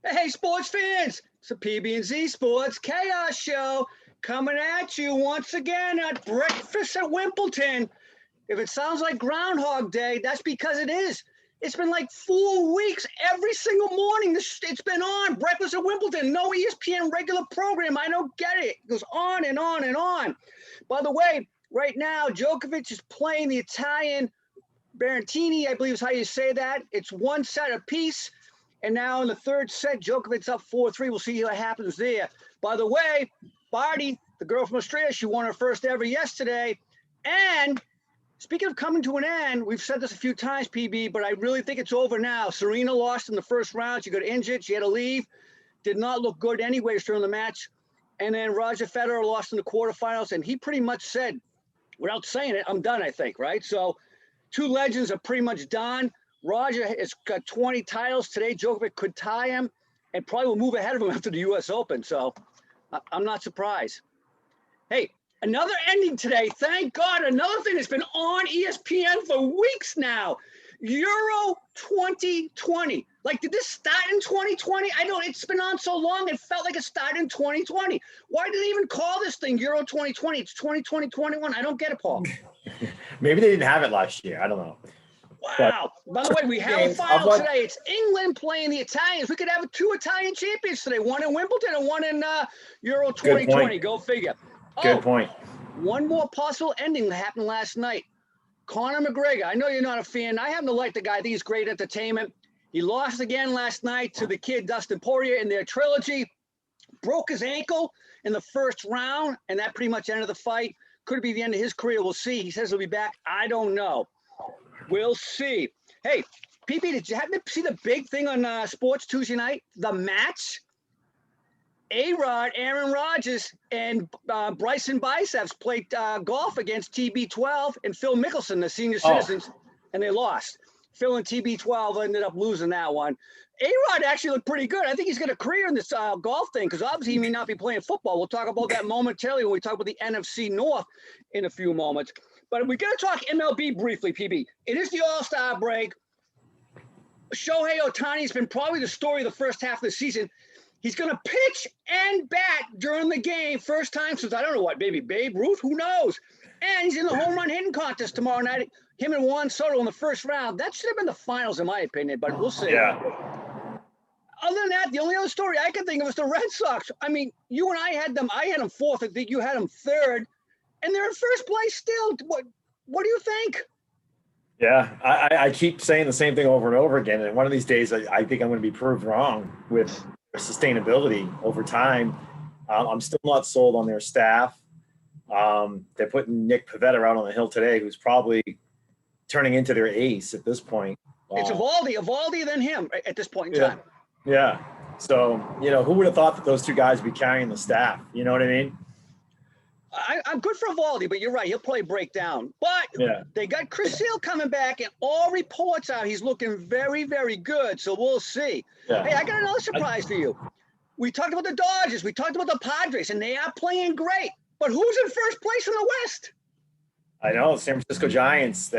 Hey, sports fans, it's a PB&Z Sports Chaos Show coming at you once again at Breakfast at Wimbleton. If it sounds like Groundhog Day, that's because it is. It's been like 4 weeks every single morning. It's been on Breakfast at Wimbleton. No ESPN regular program. I don't get it. It goes on and on and on. By the way, right now, Djokovic is playing the Italian Berrettini, I believe is how you say that. It's one set apiece. And now in the third set, Djokovic's up 4-3. We'll see what happens there. By the way, Barty, the girl from Australia, she won her first ever yesterday. And speaking of coming to an end, we've said this a few times, PB, but I really think it's over now. Serena lost in the first round. She got injured. She had to leave. Did not look good anyways during the match. And then Roger Federer lost in the quarterfinals. And he pretty much said, without saying it, I'm done, I think, right? So two legends are pretty much done. Roger has got 20 titles. Today, Djokovic could tie him and probably will move ahead of him after the U.S. Open. So I'm not surprised. Hey, another ending today. Thank God. Another thing that's been on ESPN for weeks now. Euro 2020. Like, did this start in 2020? I know it's been on so long. It felt like it started in 2020. Why did they even call this thing Euro 2020? It's 2020-21. I don't get it, Paul. Maybe they didn't have it last year. I don't know. Wow. By the way, we have a final today. It's England playing the Italians. We could have two Italian champions today, one in Wimbledon and one in Euro 2020. Go figure. Good point. One more possible ending that happened last night. Conor McGregor. I know you're not a fan. I happen to like the guy. I think he's great entertainment. He lost again last night to the kid Dustin Poirier in their trilogy. Broke his ankle in the first round, and that pretty much ended the fight. Could it be the end of his career? We'll see. He says he'll be back. I don't know. We'll see. Hey, PP, did you happen to see the big thing on Sports Tuesday night? The match? A-Rod, Aaron Rodgers, and Bryson Biceps played golf against TB12 and Phil Mickelson, the senior citizens, and they lost. Phil and TB12 ended up losing that one. A-Rod actually looked pretty good. I think he's got a career in this golf thing because obviously he may not be playing football. We'll talk about that momentarily when we talk about the NFC North in a few moments. But we're going to talk MLB briefly, PB. It is the All-Star break. Shohei Ohtani's been probably the story of the first half of the season. He's going to pitch and bat during the game. First time since, I don't know what, maybe Babe Ruth? Who knows? And he's in the home run hitting contest tomorrow night. Him and Juan Soto in the first round. That should have been the finals, in my opinion, but we'll see. Yeah. Other than that, the only other story I can think of is the Red Sox. I mean, you and I had them fourth. I think you had them third. And they're in first place still. What do you think? Yeah, I keep saying the same thing over and over again. And one of these days, I think I'm going to be proved wrong with sustainability over time. I'm still not sold on their staff. They're putting Nick Pivetta out on the hill today, who's probably turning into their ace at this point. It's Evaldi than him at this point in time. Yeah. So, who would have thought that those two guys would be carrying the staff? You know what I mean? I'm good for Evaldi, but you're right. He'll probably break down. But they got Chris Sale coming back, and all reports are he's looking very, very good. So we'll see. Yeah. Hey, I got another surprise for you. We talked about the Dodgers. We talked about the Padres, and they are playing great. But who's in first place in the West? I know, San Francisco Giants.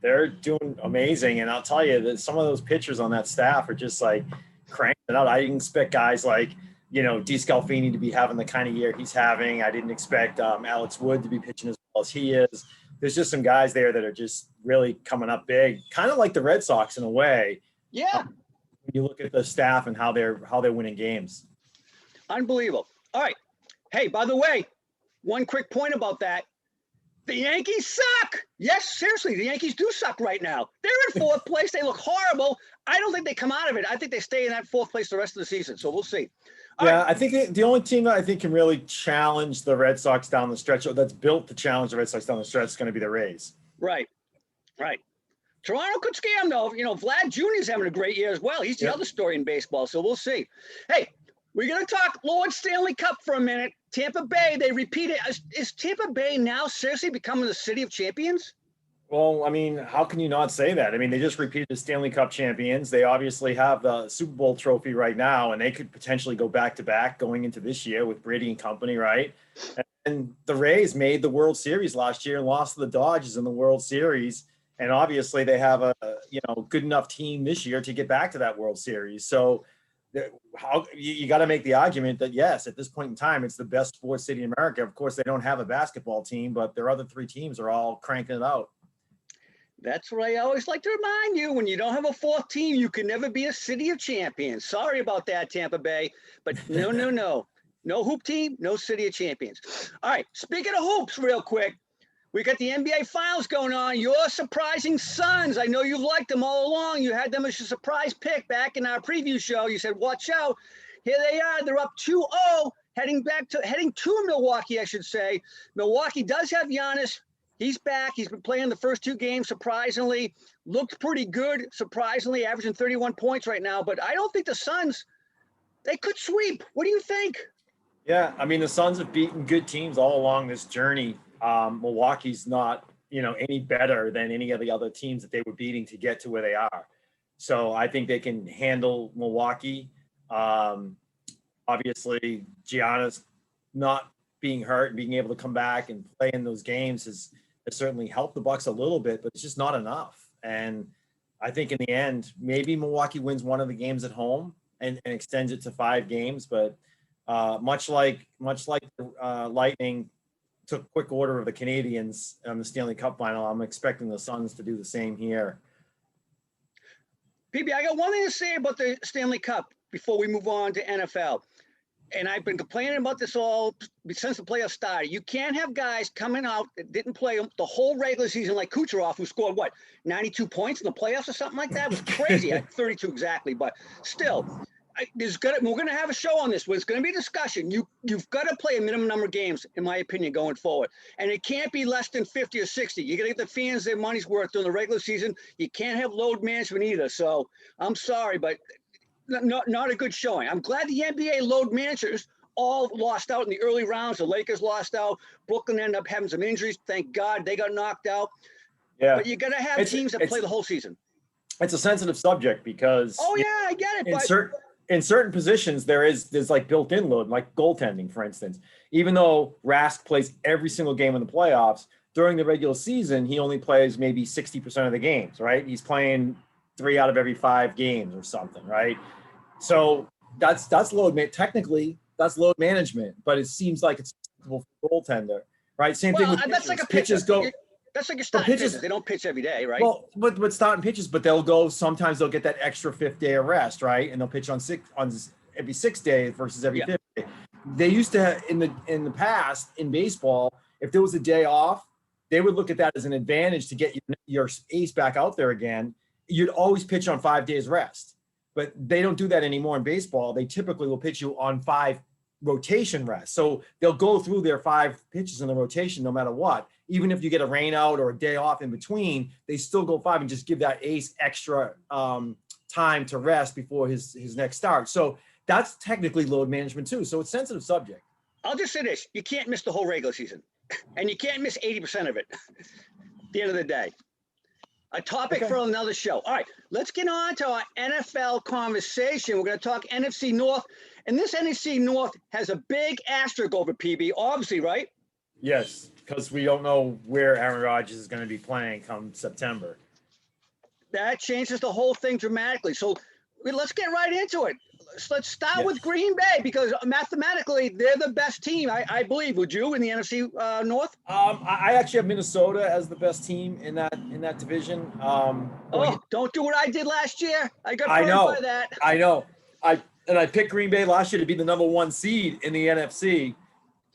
They're doing amazing. And I'll tell you that some of those pitchers on that staff are just like cranking it out. I didn't expect guys like DeScalfini to be having the kind of year he's having. I didn't expect Alex Wood to be pitching as well as he is. There's just some guys there that are just really coming up big, kind of like the Red Sox in a way. Yeah. When you look at the staff and how they're winning games. Unbelievable. All right. Hey, by the way, one quick point about that. The Yankees suck. Yes, seriously, the Yankees do suck right now. They're in fourth place. They look horrible. I don't think they come out of it. I think they stay in that fourth place the rest of the season. So we'll see. I think the only team that I think can really challenge the Red Sox down the stretch, or that's built to challenge the Red Sox down the stretch, is going to be the Rays. Right. Toronto could scam, though. Vlad Jr. is having a great year as well. He's the other story in baseball, so we'll see. Hey, we're going to talk Lord Stanley Cup for a minute. Tampa Bay, they repeat it. Is Tampa Bay now seriously becoming the city of champions? Well, I mean, how can you not say that? I mean, they just repeated the Stanley Cup champions. They obviously have the Super Bowl trophy right now, and they could potentially go back-to-back going into this year with Brady and company, right? And the Rays made the World Series last year and lost to the Dodgers in the World Series. And obviously they have a good enough team this year to get back to that World Series. So how you got to make the argument that yes, at this point in time, it's the best sports city in America. Of course, they don't have a basketball team, but their other three teams are all cranking it out. That's what I always like to remind you. When you don't have a fourth team, you can never be a city of champions. Sorry about that, Tampa Bay, but no. No hoop team, no city of champions. All right, speaking of hoops real quick, we got the NBA Finals going on. Your surprising Suns. I know you've liked them all along. You had them as a surprise pick back in our preview show. You said, watch out. Here they are. They're up 2-0, heading to Milwaukee, I should say. Milwaukee does have Giannis. He's back. He's been playing the first two games, surprisingly. Looked pretty good, surprisingly, averaging 31 points right now. But I don't think the Suns, they could sweep. What do you think? Yeah, I mean, the Suns have beaten good teams all along this journey. Milwaukee's not, any better than any of the other teams that they were beating to get to where they are. So I think they can handle Milwaukee. Obviously, Giannis not being hurt and being able to come back and play in those games has certainly helped the Bucks a little bit, but it's just not enough. And I think in the end, maybe Milwaukee wins one of the games at home and extends it to 5 games. But much like the Lightning took quick order of the Canadians on the Stanley Cup final, I'm expecting the Suns to do the same here. PB, I got one thing to say about the Stanley Cup before we move on to NFL. And I've been complaining about this all since the playoffs started. You can't have guys coming out that didn't play the whole regular season like Kucherov, who scored, 92 points in the playoffs or something like that? It was crazy. 32 exactly. But still, we're going to have a show on this where it's going to be a discussion. You've got to play a minimum number of games, in my opinion, going forward. And it can't be less than 50 or 60. You got to get the fans their money's worth during the regular season. You can't have load management either. So I'm sorry, but not a good showing. I'm glad the NBA load managers all lost out in the early rounds. The Lakers lost out. Brooklyn ended up having some injuries. Thank God they got knocked out. Yeah. But you got to have teams that play the whole season. It's a sensitive subject because I get it. In certain positions, there's like built-in load, like goaltending, for instance. Even though Rask plays every single game in the playoffs, during the regular season, he only plays maybe 60% of the games, right? He's playing 3 out of every 5 games or something, right? So that's load. Technically, that's load management, but it seems like it's for goaltender, right? Same thing with pitchers. That's like a pitches go. That's like a starting pitches. They don't pitch every day, right? Well, but starting pitches, but sometimes they'll get that extra 5th day of rest, right? And they'll pitch on every 6 days versus every 5th day. They used to have, in the past in baseball, if there was a day off, they would look at that as an advantage to get your ace back out there again. You'd always pitch on 5 days rest, but they don't do that anymore in baseball. They typically will pitch you on 5 rotation rest. So they'll go through their 5 pitches in the rotation no matter what. Even if you get a rain out or a day off in between, they still go 5 and just give that ace extra time to rest before his next start. So that's technically load management too. So it's a sensitive subject. I'll just say this. You can't miss the whole regular season. And you can't miss 80% of it at the end of the day. A topic for another show. All right, let's get on to our NFL conversation. We're going to talk NFC North. And this NFC North has a big asterisk over PB, obviously, right? Yes, because we don't know where Aaron Rodgers is going to be playing come September. That changes the whole thing dramatically. So let's get right into it. Let's start with Green Bay, because mathematically they're the best team, I believe. Would you in the NFC North? I actually have Minnesota as the best team in that division. Don't do what I did last year. I got burned by that. I know. I picked Green Bay last year to be the number 1 seed in the NFC,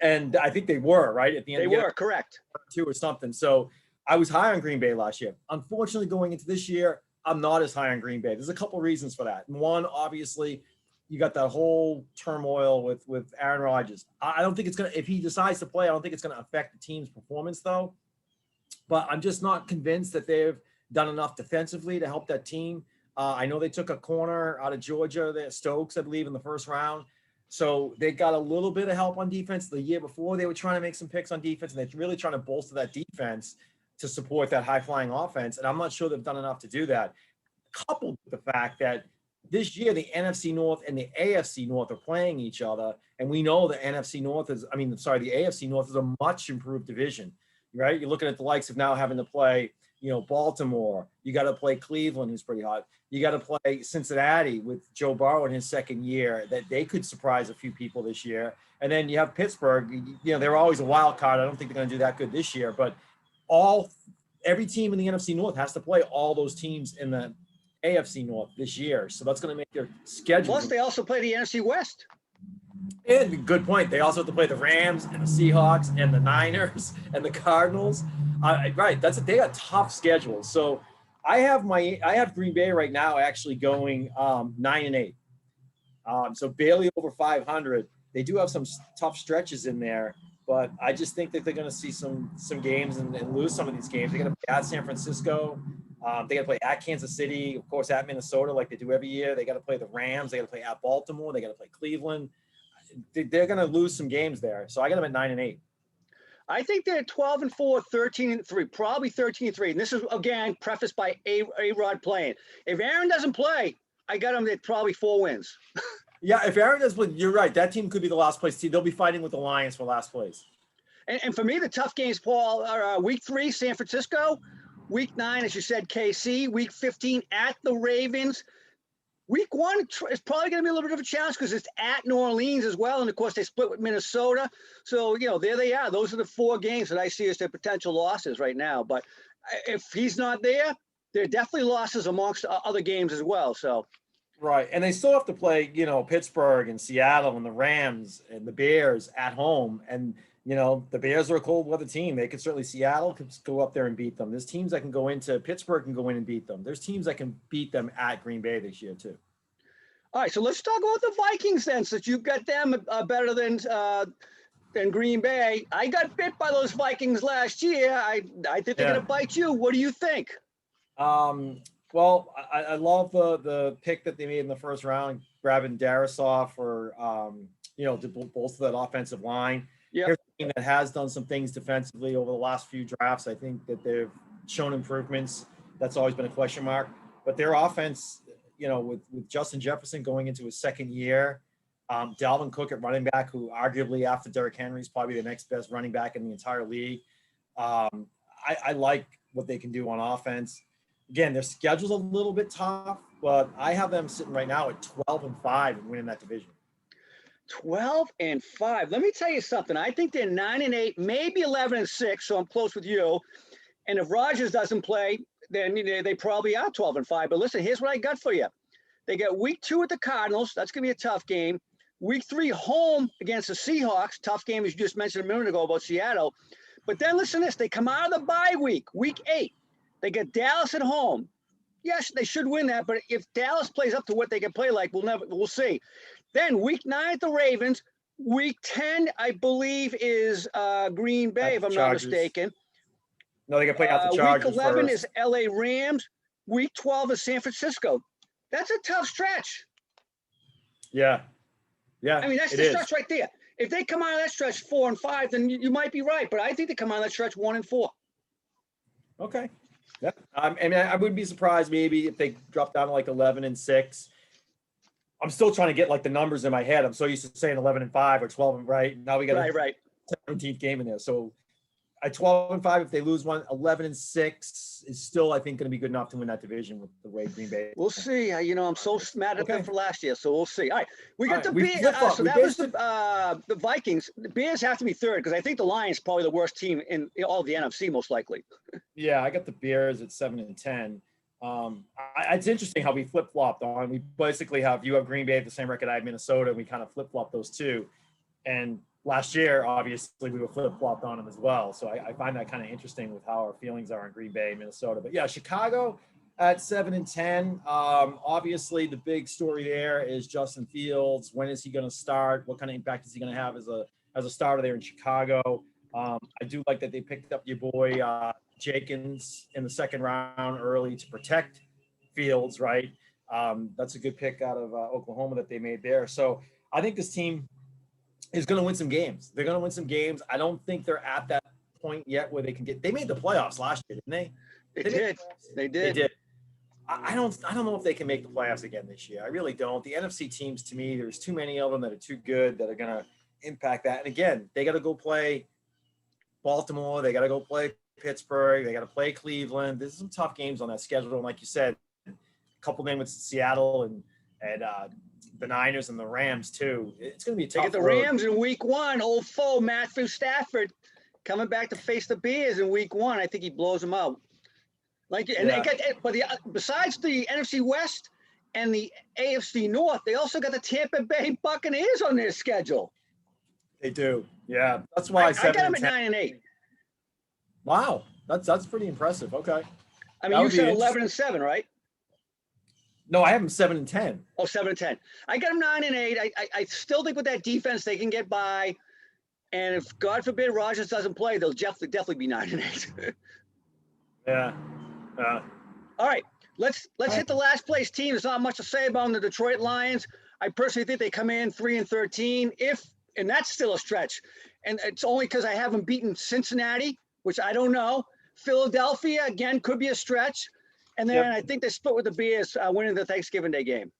and I think they were right at the end. They were correct. 2 or something. So I was high on Green Bay last year. Unfortunately, going into this year, I'm not as high on Green Bay. There's a couple reasons for that. One, obviously, you got that whole turmoil with Aaron Rodgers. I don't think it's going to, if he decides to play, I don't think it's going to affect the team's performance though. But I'm just not convinced that they've done enough defensively to help that team. I know they took a corner out of Georgia, Stokes, I believe, in the first round. So they got a little bit of help on defense. The year before, they were trying to make some picks on defense, and they're really trying to bolster that defense to support that high-flying offense. And I'm not sure they've done enough to do that. Coupled with the fact that this year, the NFC North and the AFC North are playing each other. And we know the AFC North the AFC North is a much improved division, right? You're looking at the likes of now having to play, Baltimore. You got to play Cleveland, who's pretty hot. You got to play Cincinnati with Joe Burrow in his second year, that they could surprise a few people this year. And then you have Pittsburgh. They're always a wild card. I don't think they're going to do that good this year, but every team in the NFC North has to play all those teams in the AFC North this year. So that's going to make their schedule. Plus, they also play the NFC West. And good point. They also have to play the Rams and the Seahawks and the Niners and the Cardinals. Right. They got tough schedules. So I have Green Bay right now actually going 9-8. So barely over 500. They do have some tough stretches in there, but I just think that they're going to see some games and lose some of these games. They're going to play at San Francisco. They got to play at Kansas City, of course, at Minnesota, like they do every year. They got to play the Rams. They got to play at Baltimore. They got to play Cleveland. They're going to lose some games there. So I got them at 9-8. I think they're 12-4, 13-3, probably 13-3. And this is, again, prefaced by A-Rod playing. If Aaron doesn't play, I got them at probably 4 wins. Yeah, if Aaron does play, you're right. That team could be the last place team. They'll be fighting with the Lions for last place. And for me, the tough games, Paul, are week 3, San Francisco. Week 9, as you said, KC. Week 15, at the Ravens. Week 1 is probably going to be a little bit of a challenge because it's at New Orleans as well. And, of course, they split with Minnesota. So, there they are. Those are the 4 games that I see as their potential losses right now. But if he's not there, there are definitely losses amongst other games as well. So. Right. And they still have to play, Pittsburgh and Seattle and the Rams and the Bears at home. And, the Bears are a cold weather team. Seattle could go up there and beat them. There's teams that can go into Pittsburgh and go in and beat them. There's teams that can beat them at Green Bay this year too. All right. So let's talk about the Vikings then, since you've got them better than Green Bay. I got bit by those Vikings last year. I think they're going to bite you. What do you think? Well, I love the pick that they made in the first round, grabbing Darisaw for, to bolster that offensive line. Yeah, Here's a team that has done some things defensively over the last few drafts. I think that they've shown improvements. That's always been a question mark. But their offense, with Justin Jefferson going into his second year, Dalvin Cook at running back, who arguably after Derrick Henry is probably the next best running back in the entire league. I like what they can do on offense. Again, their schedule's a little bit tough, but I have them sitting right now at 12-5 and winning that division. 12-5. Let me tell you something. I think they're 9-8, maybe 11-6. So I'm close with you. And if Rodgers doesn't play, then they probably are 12-5. But listen, here's what I got for you. They got week 2 at the Cardinals. That's going to be a tough game. Week 3 home against the Seahawks. Tough game, as you just mentioned a minute ago about Seattle. But then listen to this. They come out of the bye week 8. They get Dallas at home. Yes, they should win that, but if Dallas plays up to what they can play like, we'll see. Then week 9 at the Ravens. Week 10, I believe, is Green Bay, if I'm not mistaken. No, they can play out the Chargers. Week 11 first. is LA Rams. Week 12 is San Francisco. That's a tough stretch. Yeah. I mean, that's the stretch right there. If they come out of that stretch 4-5, then you might be right. But I think they come out of that stretch 1-4. Okay. Yeah. I mean, I wouldn't be surprised maybe if they drop down to like 11-6. I'm still trying to get like the numbers in my head. I'm so used to saying 11-5 or 12, right? Now we got a 17th game in there. So at 12-5, if they lose one, 11-6 is still, I think, going to be good enough to win that division with the way Green Bay. We'll see. I'm so mad at them for last year, so we'll see. All right, we got the Bears. So that was the Vikings. The Bears have to be third because I think the Lions probably the worst team in all of the NFC, most likely. Yeah, I got the Bears at 7-10. It's interesting how we flip-flopped on. We basically you have Green Bay at the same record I had Minnesota, and we kind of flip-flopped those two. And last year, obviously, we were flip-flopped on them as well. So I find that kind of interesting with how our feelings are on Green Bay and Minnesota. But yeah, Chicago at 7-10. Obviously, the big story there is Justin Fields. When is he going to start? What kind of impact is he going to have as a starter there in Chicago? I do like that they picked up your boy Jenkins in the second round early to protect Fields, right? That's a good pick out of Oklahoma that they made there. So I think this team is going to win some games. They're going to win some games. I don't think they're at that point yet where they can they made the playoffs last year, didn't they? They did. I don't know if they can make the playoffs again this year. I really don't. The NFC teams, to me, there's too many of them that are too good that are going to impact that. And again, they got to go play Baltimore. They got to go play Pittsburgh. They got to play Cleveland. There's some tough games on that schedule. And like you said, a couple of them with Seattle and the Niners and the Rams too. It's going to be a tough They get the road. Rams in week 1. Old foe Matthew Stafford coming back to face the Bears in week 1. I think he blows them out. Like, and Yeah. they got, besides the NFC West and the AFC North, they also got the Tampa Bay Buccaneers on their schedule. They do. Yeah. That's why I got them at 7-10. 9-8. Wow. That's pretty impressive. Okay. I That mean, you would be said interesting. 11-7, right? No, I have them 7-10. Oh, 7-10. I got them 9-8. I still think with that defense they can get by. And if God forbid Rodgers doesn't play, they'll definitely be 9-8. Yeah. All right, let's hit the last place team. There's not much to say about them, the Detroit Lions. I personally think they come in 3-13, and that's still a stretch. And it's only because I haven't beaten Cincinnati, which I don't know. Philadelphia again could be a stretch, and then I think they split with the Bears winning the Thanksgiving Day game.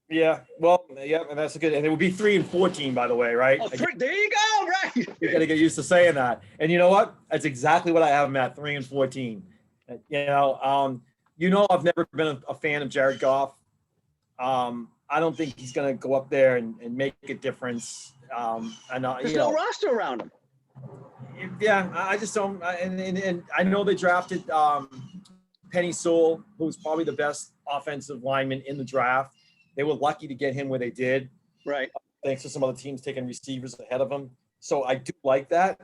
Yeah. Well, yeah, and that's a good. And it would be 3-14, by the way, right? Oh, there you go. Right. You got to get used to saying that. And you know what? That's exactly what I have them at, 3-14. I've never been a fan of Jared Goff. I don't think he's going to go up there and make a difference. There's no roster around him. Yeah, I just don't. And I know they drafted Penny Sewell, who's probably the best offensive lineman in the draft. They were lucky to get him where they did. Right. Thanks to some other teams taking receivers ahead of him. So I do like that.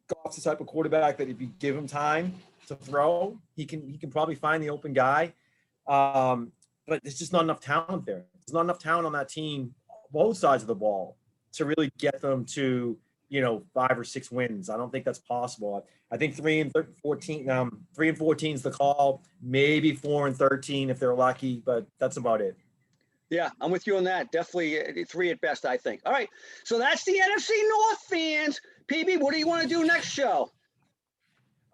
Goff's the type of quarterback that if you give him time to throw, he can probably find the open guy. But there's just not enough talent there. There's not enough talent on that team, both sides of the ball, to really get them to 5 or 6 wins. I don't think that's possible. I think 3-14. 3-14 is the call. Maybe 4-13 if they're lucky, but that's about it. Yeah, I'm with you on that. Definitely 3 at best, I think. All right, so that's the NFC North fans. PB, what do you want to do next show?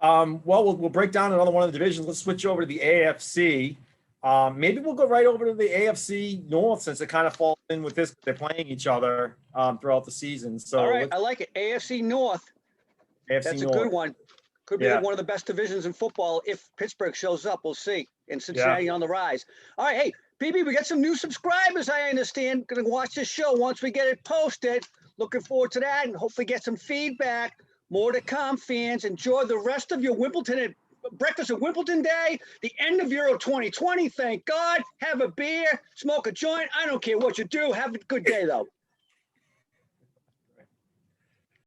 Well, we'll break down another one of the divisions. Let's switch over to the AFC. Maybe we'll go right over to the AFC North since it kind of falls in with this. They're playing each other throughout the season. So all right, I like it. AFC North. That's North. A good one. Could be one of the best divisions in football if Pittsburgh shows up. We'll see. And Cincinnati on the rise. All right, hey, PB, we got some new subscribers, I understand. Going to watch this show once we get it posted. Looking forward to that and hopefully get some feedback. More to come, fans. Enjoy the rest of your Wimbledon breakfast at Wimbledon Day, the end of Euro 2020. Thank God. Have a beer, smoke a joint. I don't care what you do. Have a good day, though.